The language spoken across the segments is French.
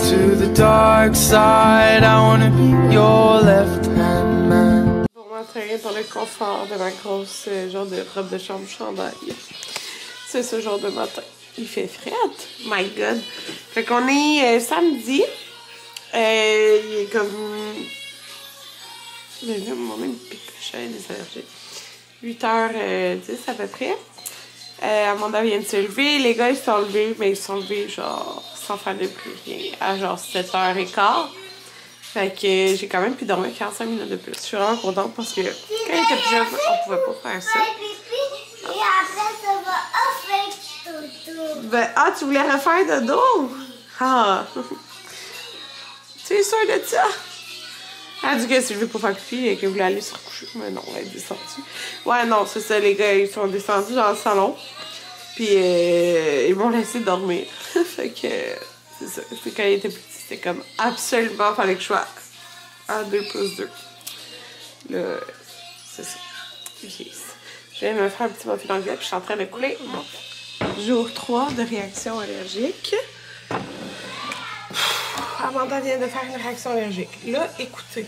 to the dark side. I wanna be your left-hand man. Bon matin, dans le confort de ma grosse genre de robe de chambre chandail. C'est ce genre de matin. Il fait frais. My God. Fait qu'on est samedi. Il est comme... Mais là, mon même pique, j'ai des allergies. 8h10 à peu près. Amanda vient de se lever. Les gars, ils se sont levés, mais ils se sont levés genre sans faire de plus rien. À genre 7h15. Fait que j'ai quand même pu dormir 45 minutes de plus. Je suis vraiment contente parce que quand il était plus jeune, on pouvait pas faire ça. Et après, ça va refaire dodo. Ben, ah, tu voulais refaire dodo? Ah! Tu es sûre de ça? Elle a dit que si je veux pas faire pipi et qu'elle voulait aller se recoucher. Mais non, elle est descendue. Ouais, non, c'est ça, les gars, ils sont descendus dans le salon. Puis, ils m'ont laissé dormir. Fait que, c'est ça. C'est quand il était petit, c'était comme absolument, fallait que je sois à 2+2. Là, c'est ça. Yes. Je viens de me faire un petit muffin anglais, puis je suis en train de couler. Bon. Jour 3 de réaction allergique. Amanda vient de faire une réaction allergique. Là, écoutez.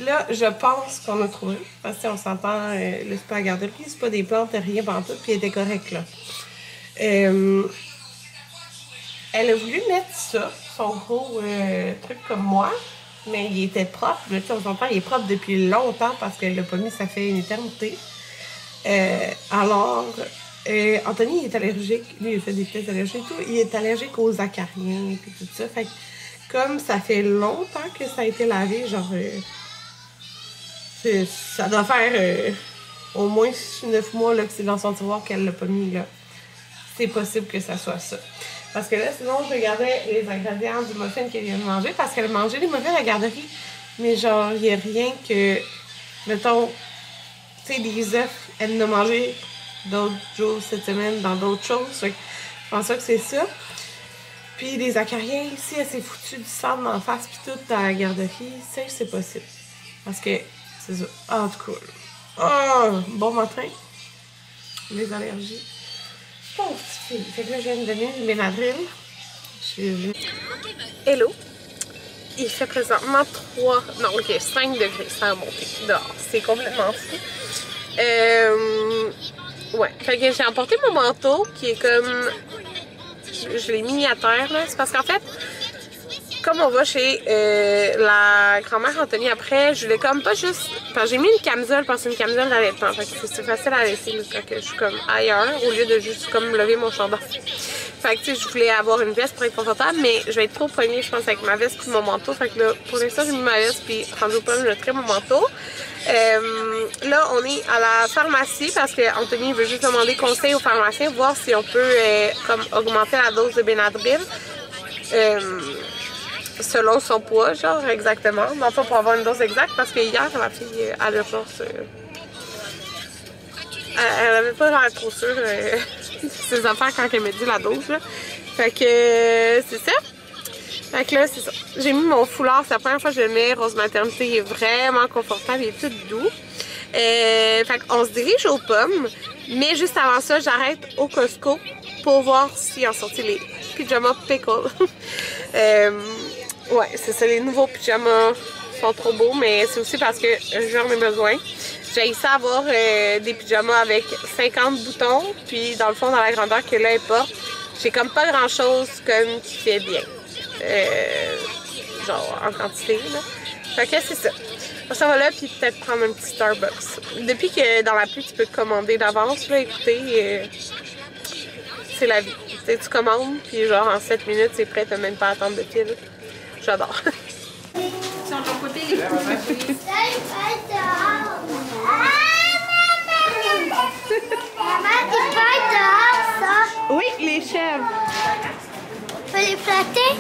Là, je pense qu'on a trouvé. Parce qu'on s'entend, là, c'est pas à garder. C'est pas des plantes, rien pantoute, puis elle était correcte, là. Elle a voulu mettre ça, son gros truc comme moi, mais il était propre. Là, on s'entend, il est propre depuis longtemps parce qu'elle l'a pas mis, ça fait une éternité. Alors... Anthony il est allergique, lui il a fait des tests allergiques et tout, il est allergique aux acariens et tout ça, fait que comme ça fait longtemps que ça a été lavé, genre ça doit faire au moins 9 mois là, que c'est dans son tiroir qu'elle l'a pas mis là, c'est possible que ça soit ça, parce que là sinon je regardais les ingrédients du muffin qu'elle vient de manger, parce qu'elle mangeait des muffins à la garderie, mais genre il n'y a rien que, mettons, tu sais, des œufs, elle en a mangé d'autres jours cette semaine dans d'autres choses. Fait que je pense que c'est ça. Puis les acariens ici, elle s'est foutue du sable en face puis tout à la garderie. Ça, c'est possible. Parce que c'est ça. Ah, en tout cas. Oh, bon matin. Les allergies. Pauvre petite fille. Fait que là, je viens de donner une Benadryl. Je suis venue. Hello. Il fait présentement 5 degrés. Ça a monté dehors. C'est complètement fou. Ouais, fait que j'ai emporté mon manteau qui est comme... Je l'ai mis à terre, là. C'est parce qu'en fait, comme on va chez la grand-mère Anthony après, je voulais comme pas juste... Enfin, j'ai mis une camisole parce que c'est une camisole d'allaitement. Fait que c'est facile à laisser là, quand je suis comme ailleurs, au lieu de juste comme lever mon chandail. Fait que tu sais, je voulais avoir une veste pour être confortable, mais je vais être trop poignée, je pense, avec ma veste et mon manteau. Fait que là, pour l'instant, j'ai mis ma veste, puis rendu au pomme, je mettrai mon manteau. Là, on est à la pharmacie parce que Anthony veut juste demander conseil au pharmacien, voir si on peut comme augmenter la dose de Benadryl selon son poids, genre exactement. Mais enfin, pour avoir une dose exacte, parce que hier, ma fille à l'urgence, elle avait pas l'air trop sûre de ses affaires quand elle m'a dit la dose. Là. Fait que c'est ça. Fait que là, c'est ça. J'ai mis mon foulard, c'est la première fois que je le mets. Rose Maternité, il est vraiment confortable, il est tout doux. Fait qu'on se dirige aux pommes. Mais juste avant ça, j'arrête au Costco pour voir s'ils ont sorti les pyjamas pickle. Ouais, c'est ça, les nouveaux pyjamas sont trop beaux, mais c'est aussi parce que j'en ai besoin. J'ai essayé d'avoir des pyjamas avec 50 boutons, puis dans le fond, dans la grandeur que là, elle porte, j'ai comme pas grand chose comme qui fait bien. Genre en quantité, là. Fait que c'est ça. Ça va là, puis peut-être prendre un petit Starbucks. Depuis que dans l'appli, tu peux commander d'avance, là, écoutez, c'est la vie. T'sais, tu commandes, puis genre en 7 minutes, c'est prêt, t'as même pas à attendre de fil. J'adore. Sur ton côté, les Maman, tu peux dehors, ça? Oui, les chèvres. On peut les flatter?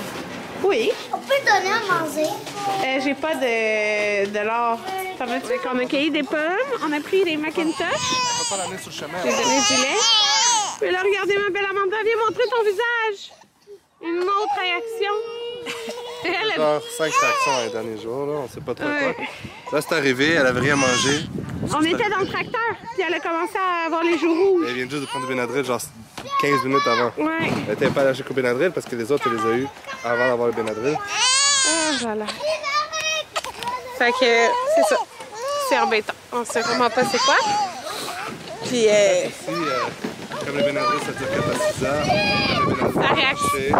Oui. On peut donner à manger. J'ai pas de l'or. Ça veut dire qu'on a cueilli des pommes, on a pris des Macintosh. On va pas l'amener sur le chemin. J'ai donné du lait. Mais là, regardez ma belle Amanda, viens montrer ton visage. Une autre réaction. Elle a 5 réactions les derniers jours, là. On sait pas trop quoi. Là, c'est arrivé, elle avait rien mangé. On était dans le tracteur, puis elle a commencé à avoir les joues rouges. Elle vient juste de prendre du Benadryl, genre 15 minutes avant. Ouais. Elle était pas allergique au Benadryl parce que les autres, elle les a eu avant d'avoir le Benadryl. Ah, voilà. Fait que c'est ça. C'est embêtant. On sait vraiment pas c'est quoi. Puis Ici, comme le Benadryl, ça dure 4 à 6 heures. ça réactive.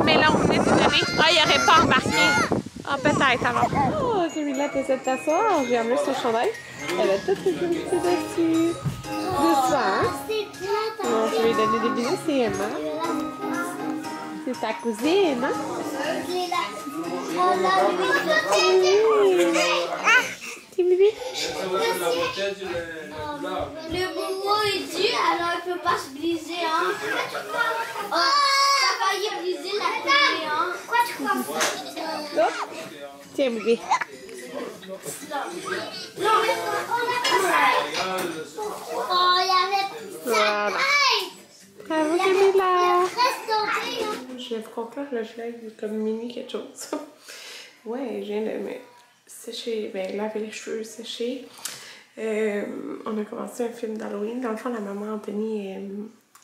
Mais là, on est donné. Ah, il aurait pas embarqué. Ah, peut-être alors. Oh, celui-là, t'essaies de t'asseoir. J'ai amené son chandail. Elle a tout fait dessus. Doucement, hein? Non, je vais lui donner des bisous, c'est Emma. C'est ta cousine, hein? Petit bébé. Le bobo est dû, alors il peut pas se briser, hein? Oh, ça a failli briser la télé, hein? Quoi tu crois? Oh. Tiens, bébé. Non, mais on a pas ça. Oh, il y avait Voilà. Hey! Bravo, Il y Camilla. a presque tombé, hein? Je vais conclure le gelé comme mini quelque chose. Ouais, je viens de me sécher, ben laver les cheveux, sécher. On a commencé un film d'Halloween. Dans le fond, la maman Anthony,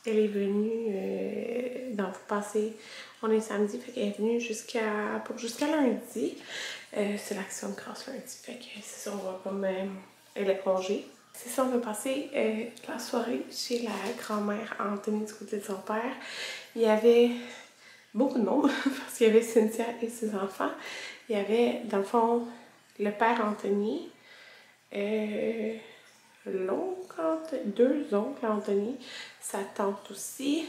elle est venue dans le passé. On est samedi, fait qu'elle est venue jusqu'à lundi. C'est l'action de grâce lundi, fait que c'est ça, on va comme elle est congé. C'est ça, on a passé la soirée chez la grand-mère Anthony du côté de son père. Il y avait beaucoup de monde parce qu'il y avait Cynthia et ses enfants. Il y avait, dans le fond, le père Anthony, deux oncles Anthony, sa tante aussi.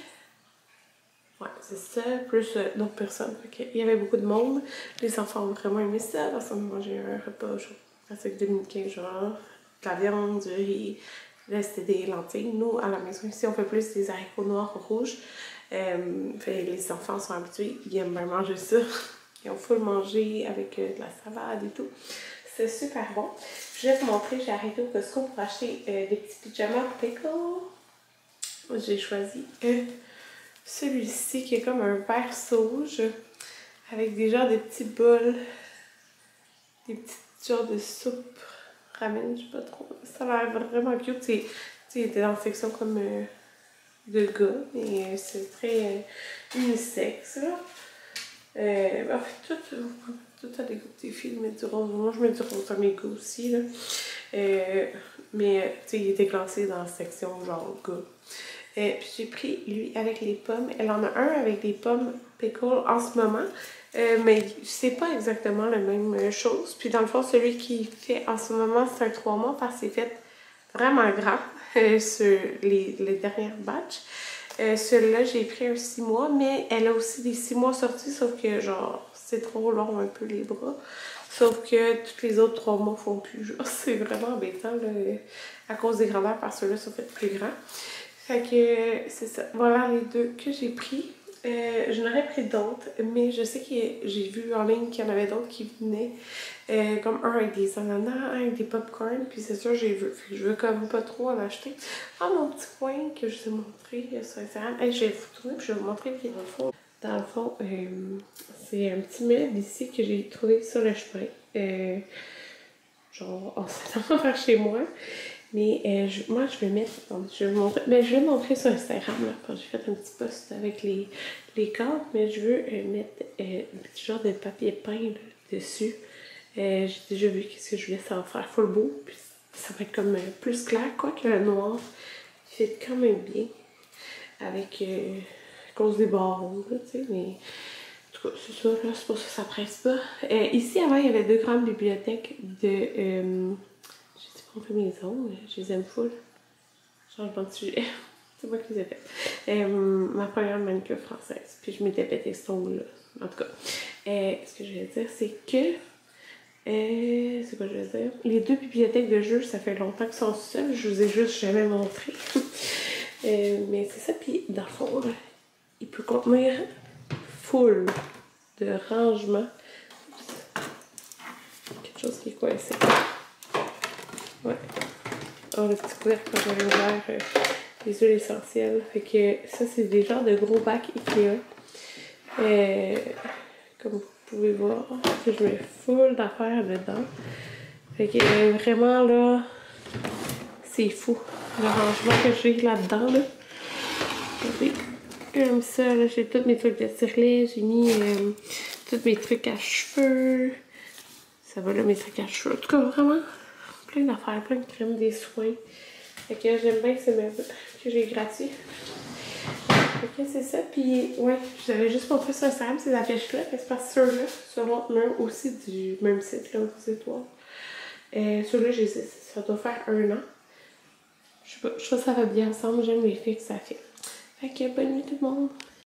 Ouais, c'est ça, plus d'autres personnes. Il y avait beaucoup de monde. Les enfants ont vraiment aimé ça parce qu'on a mangé un repas avec dominicain, genre de la viande, du riz. Là, c'était des lentilles. Nous, à la maison ici, on fait plus des haricots noirs ou rouges. Les enfants sont habitués, ils aiment bien manger ça. Ils ont full mangé avec de la salade et tout. C'est super bon. Je vais vous montrer, j'ai arrêté au Costco pour acheter des petits pyjamas pickle. J'ai choisi celui-ci qui est comme un vert sauge avec des genres de petits bols, des petits genres de soupe ramen, je sais pas trop. Ça a l'air vraiment cute. Il était dans la section comme de gars, mais c'est très unisexe. En fait, tout a des goûts. Des filles mettent du rose. Moi, je mets du rose à mes goûts aussi. Là. Mais il était classé dans la section genre gars. Puis j'ai pris lui avec les pommes. Elle en a un avec des pommes pickle en ce moment. Mais c'est pas exactement la même chose. Puis dans le fond, celui qui fait en ce moment, c'est un 3 mois parce que c'est fait vraiment grand sur les dernières batchs. Celui-là, j'ai pris un 6 mois, mais elle a aussi des 6 mois sortis, sauf que genre, c'est trop long un peu les bras. Sauf que tous les autres 3 mois font plus. Genre, c'est vraiment embêtant là, à cause des grandeurs parce que ceux-là sont faits plus grands. Fait que c'est ça. Voilà les deux que j'ai pris. Je n'aurais pris d'autres, mais je sais que j'ai vu en ligne qu'il y en avait d'autres qui venaient. Comme un avec des ananas, un avec des popcorn, puis c'est sûr j'ai vu. Je veux comme pas trop en acheter. Ah, mon petit coin que je vous ai montré sur Instagram. Je vais vous tourner puis je vais vous montrer puis dans le fond, c'est un petit meuble ici que j'ai trouvé sur le chemin. Genre, on s'en va vers chez moi. Mais moi, je vais mettre, je vais vous montrer, mais je vais montrer sur Instagram, là, quand j'ai fait un petit post avec les cadres, mais je veux mettre un petit genre de papier peint là, dessus. J'ai déjà vu qu'est-ce que je voulais, ça va faire full beau, puis ça va être comme plus clair, quoi que le noir, il fait quand même bien, avec, à cause des barreaux, tu sais, mais en tout cas, c'est ça, là, c'est pour ça que ça presse pas. Ici, avant, il y avait 2 grandes bibliothèques de... on fait mes ongles, je les aime full. Changement de sujet. C'est moi qui les ai fait. Ma première manucure française. Puis je m'étais pété cet ongle-là. En tout cas. Ce que je vais dire, c'est que. C'est quoi je vais dire? Les 2 bibliothèques de jeux, ça fait longtemps qu'ils sont seuls. Je vous ai juste jamais montré. Mais c'est ça. Puis dans le fond, il peut contenir full de rangement. Quelque chose qui est coincé. Ouais. Oh, le petit couvercle quand j'avais ouvert les huiles essentielles. Fait que ça, c'est des genres de gros bacs Ikea. Comme vous pouvez voir, je mets full d'affaires dedans. Fait que vraiment là, c'est fou le rangement que j'ai là-dedans là. Regardez, comme ça, là, j'ai tous mes trucs de tirelet, j'ai mis tous mes trucs à cheveux. Ça va là, mes trucs à cheveux. En tout cas, vraiment, plein d'affaires, plein de crèmes, des soins. Fait que j'aime bien ces meubles que j'ai gratuits. Fait que c'est ça, puis ouais, j'avais juste montré sur Instagram ces affiches-là, c'est parce que ceux-là seront même aussi du même site, là, aux étoiles. Ceux-là, ça doit faire 1 an. Je sais pas, je trouve que ça va bien ensemble, j'aime les filles que ça fait. Fait que bonne nuit tout le monde!